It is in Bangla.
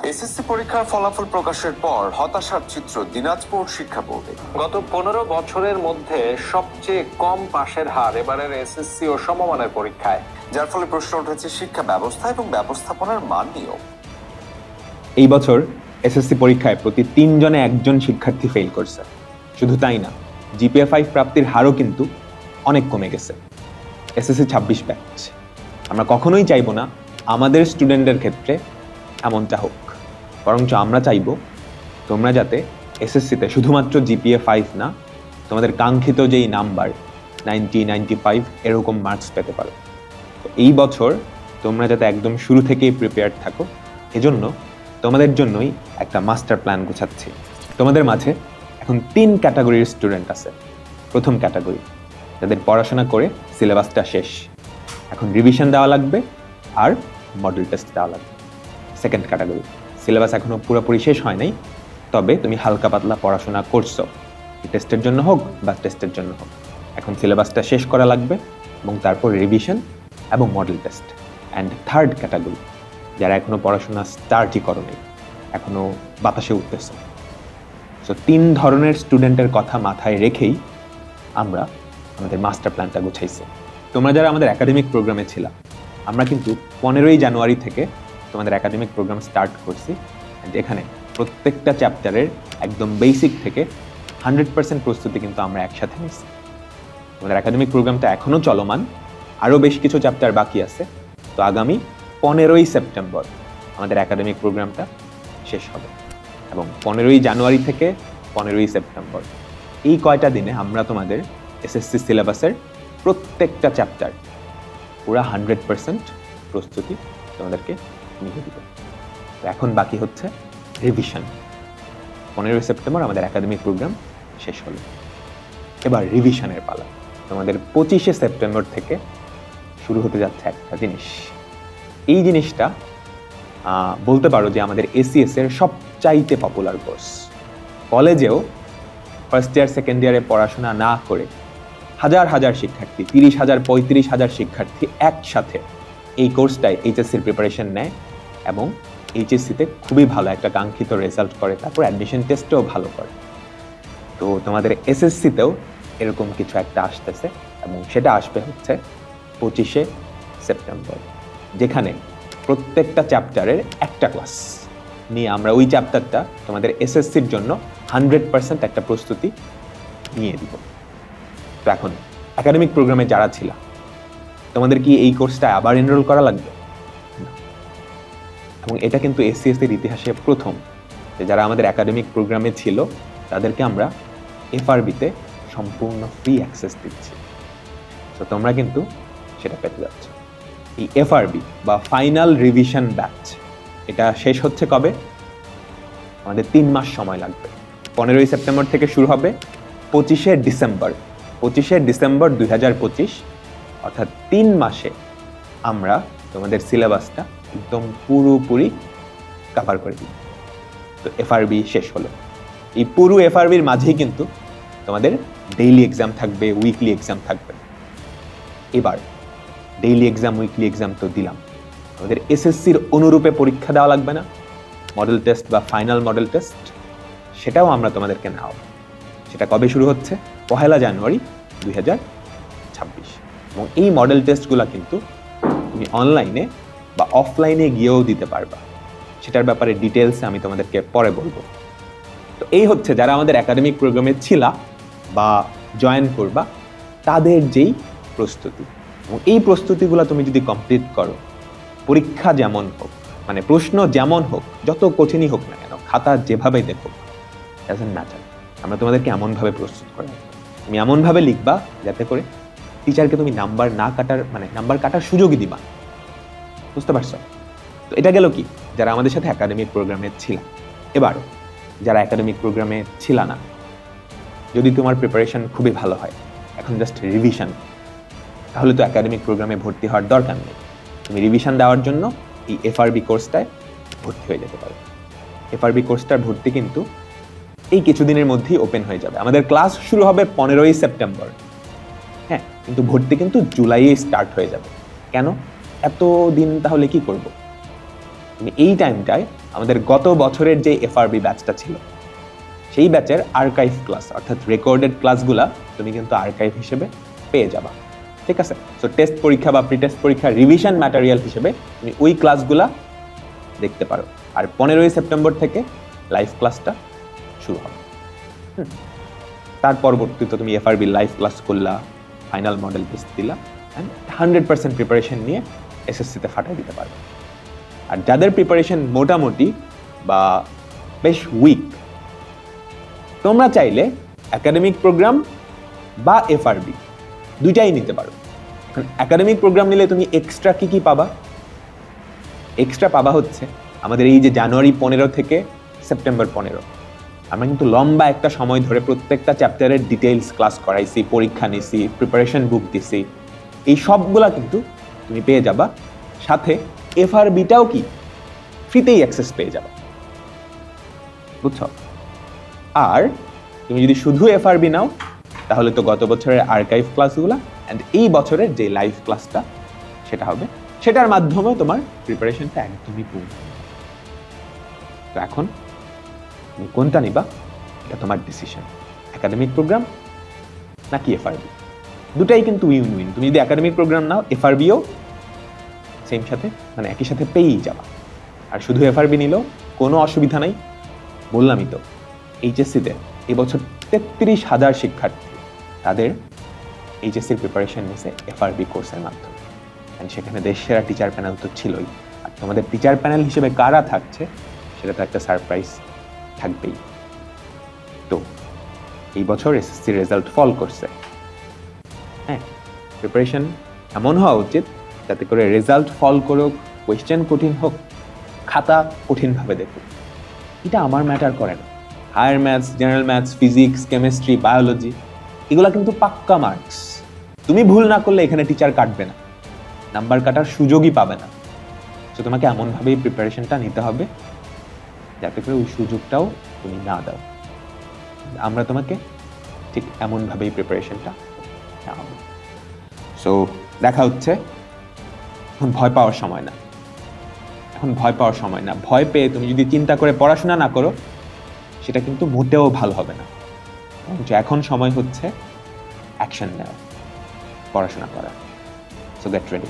এসএসসি পরীক্ষার ফলাফল প্রকাশের পর হতাশার চিত্র দিনাজপুর শিক্ষা বোর্ডে। গত 15 বছরের মধ্যে সবচেয়ে কম পাশের হার এবারের এসএসসি ও সমমানের পরীক্ষায়, যার ফলে প্রশ্ন উঠেছে শিক্ষা ব্যবস্থা এবং ব্যবস্থাপনার মান নিয়েও। এই বছর এসএসসি পরীক্ষায় প্রতি 3 জনে 1 জন শিক্ষার্থী ফেল করছে। শুধু তাই না, জিপিএ 5 প্রাপ্তির হারও কিন্তু অনেক কমে গেছে। SSC 26 batch. আমরা কখনোই চাইবো না আমাদের স্টুডেন্টদের ক্ষেত্রে এমনটা হোক, বরঞ্চ আমরা চাইবো তোমরা যাতে এসএসসিতে শুধুমাত্র জিপিএ 5 না, তোমাদের কাঙ্ক্ষিত যেই নাম্বার 90, 95 এরকম মার্কস পেতে পারো। তো এই বছর তোমরা যাতে একদম শুরু থেকেই প্রিপেয়ার্ড থাকো, এজন্য তোমাদের জন্যই একটা মাস্টার প্ল্যান গোছাচ্ছি। তোমাদের মাঝে এখন 3 ক্যাটাগরির স্টুডেন্ট আছে। প্রথম ক্যাটাগরি, যাদের পড়াশোনা করে সিলেবাসটা শেষ, এখন রিভিশন দেওয়া লাগবে আর মডেল টেস্ট দেওয়া লাগবে। সেকেন্ড ক্যাটাগরি, সিলেবাস এখনো পুরোপুরি শেষ হয় নাই, তবে তুমি হালকা পাতলা পড়াশোনা করছো, টেস্টের জন্য হোক বা টেস্টের জন্য হোক, এখন সিলেবাসটা শেষ করা লাগবে এবং তারপর রিভিশন এবং model test. And third category, যারা এখনো পড়াশোনা স্টার্টই করো নাই, এখনো বাতাসে উঠতেছে। সো 3 ধরনের স্টুডেন্টের কথা মাথায় রেখেই আমরা আমাদের মাস্টার প্ল্যানটা গুছাইছি। তোমরা যারা আমাদের একাডেমিক প্রোগ্রামে ছিলা, আমরা কিন্তু 15ই জানুয়ারি থেকে তোমাদের একাডেমিক প্রোগ্রাম স্টার্ট করছি। এখানে প্রত্যেকটা চ্যাপ্টারের একদম বেসিক থেকে 100% প্রস্তুতি কিন্তু আমরা একসাথে নিচ্ছি। আমাদের একাডেমিক প্রোগ্রামটা এখনও চলমান, আরও বেশ কিছু চ্যাপ্টার বাকি আছে। তো আগামী 15ই সেপ্টেম্বর আমাদের একাডেমিক প্রোগ্রামটা শেষ হবে এবং 15ই জানুয়ারি থেকে 15ই সেপ্টেম্বর এই কয়টা দিনে আমরা তোমাদের এসএসসি সিলেবাসের প্রত্যেকটা চ্যাপ্টার পুরা 100% প্রস্তুতি তোমাদেরকে নিয়ে দিব। তো এখন বাকি হচ্ছে রিভিশন। 15ই সেপ্টেম্বর আমাদের একাডেমিক প্রোগ্রাম শেষ হলো, এবার রিভিশনের পালা। তোমাদের 25শে সেপ্টেম্বর থেকে শুরু হতে যাচ্ছে একটা জিনিস। এই জিনিসটা বলতে পারো যে আমাদের এসিএস এর সবচাইতে পপুলার কোর্স। কলেজেও ফার্স্ট ইয়ার সেকেন্ড ইয়ারে পড়াশোনা না করে হাজার হাজার শিক্ষার্থী, 30,000 35,000 শিক্ষার্থী একসাথে এই কোর্সটায় এইচএসসির প্রিপারেশন নেয় এবং এইচএসসিতে খুবই ভালো একটা কাঙ্ক্ষিত রেজাল্ট করে, তারপর অ্যাডমিশন টেস্টেও ভালো করে। তো তোমাদের এসএসসিতেও এরকম কিছু একটা আসতেছে এবং সেটা আসবে হচ্ছে 25শে সেপ্টেম্বর, যেখানে প্রত্যেকটা চ্যাপ্টারের একটা ক্লাস নিয়ে আমরা ওই চ্যাপ্টারটা তোমাদের এসএসসির জন্য 100% একটা প্রস্তুতি নিয়ে দিব। তো এখন একাডেমিক প্রোগ্রামে যারা ছিল, তোমাদের কি এই কোর্সটা আবার এনরোল করা লাগবে? এবং এটা কিন্তু এসসিএস এর ইতিহাসে প্রথম যে যারা আমাদের একাডেমিক প্রোগ্রামে ছিল তাদেরকে আমরা এফআরবিতে সম্পূর্ণ ফ্রি অ্যাক্সেস দিচ্ছি। তো তোমরা কিন্তু সেটা পেতে যাচ্ছ। এই এফআরবি বা ফাইনাল রিভিশন ব্যাচ, এটা শেষ হচ্ছে কবে? আমাদের 3 মাস সময় লাগবে। 15ই সেপ্টেম্বর থেকে শুরু হবে 25শে ডিসেম্বর। 25শে ডিসেম্বর 2025, অর্থাৎ 3 মাসে আমরা তোমাদের সিলেবাসটা একদম পুরোপুরি কভার করে দিই। তো এফআরবি শেষ হলো। এই পুরো এফআরবির মাঝেই কিন্তু তোমাদের ডেইলি এক্সাম থাকবে, উইকলি এক্সাম থাকবে। এবার ডেইলি এক্সাম, উইকলি এক্সাম তো দিলাম, আমাদের এসএসসির অনুরূপে পরীক্ষা দেওয়া লাগবে না? মডেল টেস্ট বা ফাইনাল মডেল টেস্ট, সেটাও আমরা তোমাদেরকে নেওয়া। সেটা কবে শুরু হচ্ছে? 1 জানুয়ারি 2026। এবং এই মডেল টেস্টগুলো কিন্তু তুমি অনলাইনে বা অফলাইনে গিয়েও দিতে পারবা। সেটার ব্যাপারে ডিটেলসে আমি তোমাদেরকে পরে বলবো। তো এই হচ্ছে যারা আমাদের একাডেমিক প্রোগ্রামে ছিলা বা জয়েন করবা তাদের যেই প্রস্তুতি। এবং এই প্রস্তুতিগুলো তুমি যদি কমপ্লিট করো, পরীক্ষা যেমন হোক, মানে প্রশ্ন যেমন হোক, যত কঠিনই হোক না কেন, খাতা যেভাবে দেখো, ডাজন্ট ম্যাটার, আমরা তোমাদেরকে এমনভাবে প্রস্তুত করে তুমি এমনভাবে লিখবা যাতে করে টিচারকে তুমি নাম্বার না কাটার, মানে নাম্বার কাটার সুযোগই দিবা। বুঝতে পারছো? তো এটা গেল কি যারা আমাদের সাথে একাডেমিক প্রোগ্রামে ছিল। এবার যারা একাডেমিক প্রোগ্রামে ছিল না, যদি তোমার প্রিপারেশন খুবই ভালো হয়, এখন জাস্ট রিভিশন, তাহলে তো একাডেমিক প্রোগ্রামে ভর্তি হওয়ার দরকার নেই। তুমি রিভিশন দেওয়ার জন্য এই এফআরবি কোর্সটায় ভর্তি হয়ে যেতে পারো। এফআরবি কোর্সটার ভর্তি কিন্তু এই কিছুদিনের মধ্যেই ওপেন হয়ে যাবে। আমাদের ক্লাস শুরু হবে 15ই সেপ্টেম্বর, হ্যাঁ, কিন্তু ভর্তি কিন্তু জুলাইয়ে স্টার্ট হয়ে যাবে। কেন এত দিন? তাহলে কি করব? তুমি এই টাইমটায় আমাদের গত বছরের যে এফআরবি ব্যাচটা ছিল সেই ব্যাচের আর্কাইভ ক্লাস অর্থাৎ রেকর্ডেড ক্লাসগুলা তুমি কিন্তু আর্কাইভ হিসেবে পেয়ে যাবা, ঠিক আছে? সো টেস্ট পরীক্ষা বা প্রি টেস্ট পরীক্ষা রিভিশন ম্যাটেরিয়াল হিসেবে তুমি ওই ক্লাসগুলা দেখতে পারো। আর 15ই সেপ্টেম্বর থেকে লাইভ ক্লাসটা শুরু হবে। তার পরবর্তীতে তুমি এফআরবি লাইভ ক্লাস করলা, ফাইনাল মডেল টেস্ট দিলা, অ্যান্ড 100% প্রিপারেশন নিয়ে এসএসসিতে ফাটাই দিতে পারবে। আর যাদের প্রিপারেশন মোটামুটি বা বেশ উইক, তোমরা চাইলে একাডেমিক প্রোগ্রাম বা এফআরবি দুইটাই নিতে পারো। এখন একাডেমিক প্রোগ্রাম নিলে তুমি এক্সট্রা কি পাবা? এক্সট্রা পাবা হচ্ছে আমাদের এই যে জানুয়ারি 15 থেকে সেপ্টেম্বর 15 আমরা কিন্তু লম্বা একটা সময় ধরে প্রত্যেকটা চ্যাপ্টারের ডিটেইলস ক্লাস করাইছি, পরীক্ষা নিছি, প্রিপারেশন বুক দিছি, এই সবগুলা কিন্তু তুমি পেয়ে যাবা। সাথে এফআরবিটাও কি ফ্রিতেই অ্যাক্সেস পেয়ে যাবা, বুঝছো? আর তুমি যদি শুধু এফআরবি নাও তাহলে তো গত বছরের আর্কাইভ ক্লাসগুলো অ্যান্ড এই বছরের যে লাইভ ক্লাসটা সেটা হবে, সেটার মাধ্যমেও তোমার প্রিপারেশনটা একদমই পূর্ণ। তো এখন তুমি কোনটা নিবা এটা তোমার ডিসিশন, একাডেমিক প্রোগ্রাম নাকি এফআরবি। দুটাই কিন্তু উইন উইন। তুমি যদি একাডেমিক প্রোগ্রাম নাও এফআরবিও সেম সাথে মানে একই সাথে পেয়েই যাবা। আর শুধু এফআরবি নিলেও কোনো অসুবিধা নাই। বললামই তো এইচএসসিতে এবছর 33,000 শিক্ষার্থী তাদের এইচএসসির প্রিপারেশন নিছে এফআরবি কোর্সের মাধ্যমে। অ্যান্ড সেখানে দেশসেরা টিচার প্যানেল তো ছিলই। আর তোমাদের টিচার প্যানেল হিসেবে কারা থাকছে সেটা তো একটা সারপ্রাইজ থাকবেই। তো এই বছর এসএসসির রেজাল্ট ফল করছে, হ্যাঁ, প্রিপারেশন এমন হওয়া উচিত যাতে করে রেজাল্ট ফল করুক, কোয়েশ্চেন কঠিন হোক, খাতা কঠিনভাবে দেখুক, এটা আমার ম্যাটার করে না। Higher maths, general maths, physics, chemistry, biology এগুলো কিন্তু পাক্কা মার্কস। তুমি ভুল না করলে এখানে টিচার কাটবে না, নাম্বার কাটার সুযোগই পাবে না। তো তোমাকে এমনভাবেই প্রিপারেশনটা নিতে হবে যাতে করে ওই সুযোগটাও তুমি না দাও। আমরা তোমাকে ঠিক এমনভাবেই প্রিপারেশনটা নেওয়া হবে। সো দেখা হচ্ছে। এখন ভয় পাওয়ার সময় না, এখন ভয় পাওয়ার সময় না। ভয় পেয়ে তুমি যদি চিন্তা করে পড়াশোনা না করো সেটা কিন্তু মোটেও ভালো হবে না। এখন সময় হচ্ছে অ্যাকশন নেওয়া, পড়াশোনা করা। So get ready.